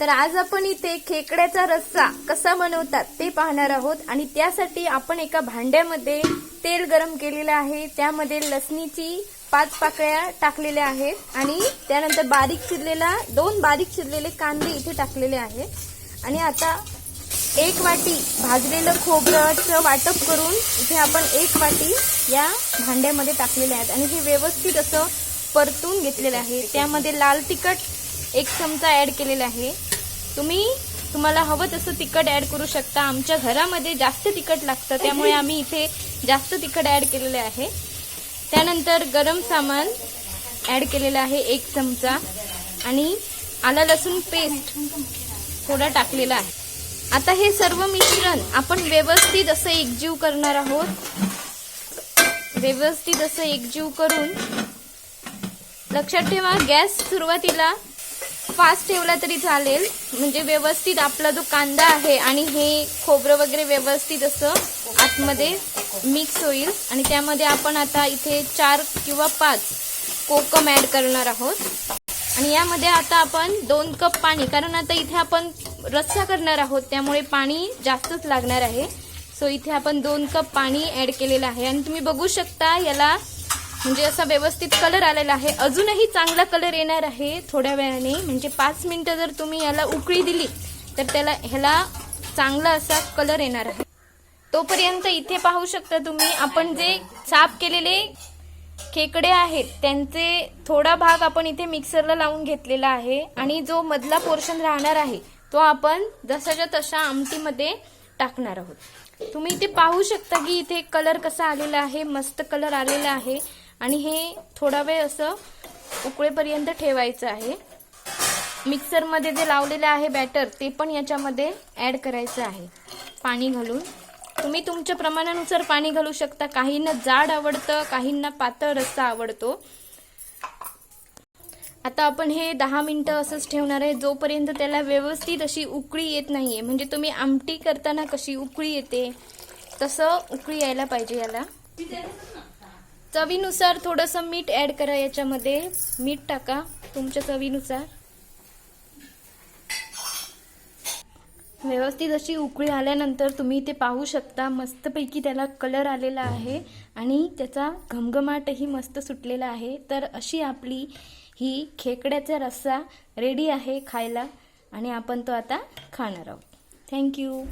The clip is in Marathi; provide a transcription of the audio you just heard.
तर आज आपण इथे खेकड्याचा रस्सा कसा बनवतात ते पाहणार आहोत आणि त्यासाठी आपण एका भांड्यामध्ये तेल गरम केलेले आहे। त्यामध्ये लसणीची 5 पाकळ्या टाकलेल्या आहेत आणि त्यानंतर दोन बारीक चिरलेले कांदे इथे टाकलेले आहेत आणि आता 1 वाटी भाजलेलं खोबऱ्याचं वाटप करून इथे आपण 1 वाटी या भांड्यामध्ये टाकलेले आहेत आणि हे व्यवस्थित असं परतून घेतलेलं आहे। त्यामध्ये लाल तिखट 1 चमचा ऍड केलेला आहे। तुम्हाला हवं तसं तिखट ऍड करू शकता। आमच्या घरामध्ये जास्त तिखट लागतं त्यामुळे आम्ही इथे जास्त तिखट ऍड केलेले आहे। त्यानंतर गरम सामान ऍड केलेलं आहे 1 चमचा आणि आला लसूण पेस्ट थोडा टाकलेला आहे। आता हे सर्व मिश्रण आपण व्यवस्थित असं एकजीव करणार आहोत। व्यवस्थित असं एकजीव करून लक्षात ठेवा गॅस सुरुवातीला फास्ट ठेवला तरी चालेल, म्हणजे व्यवस्थित आपला जो कांदा आहे आणि हे खोबरं वगैरे व्यवस्थित असं आतमध्ये मिक्स होईल आणि त्यामध्ये आपण आता इथे 4 किंवा 5 कोकम ऍड करणार आहोत आणि यामध्ये आता आपण 2 कप पाणी, कारण आता इथे आपण रस्सा करणार आहोत त्यामुळे पाणी जास्तच लागणार आहे। सो इथे आपण 2 कप पाणी ऍड केलेलं आहे आणि तुम्ही बघू शकता याला म्हणजे असा व्यवस्थित कलर आलेला आहे। अजूनही चांगला कलर येणार आहे थोड्या वेळाने, म्हणजे 5 मिनिटं जर तुम्ही याला उकळी दिली तर ह्याला चांगला असा कलर येणार आहे। तोपर्यंत इथे पाहू शकता तुम्ही आपण जे साफ केलेले खेकडे आहेत त्यांचे थोडा भाग आपण इथे मिक्सरला लावून घेतलेला आहे आणि जो मधला पोर्शन राहणार आहे तो आपण जसाच्या तसा आमटीमध्ये टाकणार आहोत। तुम्ही इथे पाहू शकता की इथे कलर कसा आलेला आहे, मस्त कलर आलेला आहे आणि हे थोडा वेळ असं उकळेपर्यंत ठेवायचं आहे। मिक्सरमध्ये जे लावलेले आहे बॅटर ते पण याच्यामध्ये ऍड करायचं आहे पाणी घालून। तुम्ही तुमच्या प्रमाणानुसार पाणी घालू शकता। काहींना जाड आवडतं, काहींना पातळ रस्सा आवडतो। आता आपण हे 10 मिनिटं असंच ठेवणार आहे जोपर्यंत त्याला व्यवस्थित अशी उकळी येत नाहीये, म्हणजे तुम्ही आमटी करताना कशी उकळी येते तसं उकळी यायला पाहिजे याला। चवीनुसार थोडंसं मीठ ऍड करा, याच्यामध्ये मीठ टाका तुमच्या चवीनुसार। व्यवस्थित अशी उकळी आल्यानंतर तुम्ही इथे पाहू शकता मस्तपैकी त्याला कलर आलेला आहे आणि त्याचा घमघमाटही मस्त सुटलेला आहे। तर अशी आपली ही खेकड्याचा रस्सा रेडी आहे खायला आणि आपण तो आता खाणार आहोत। थँक्यू।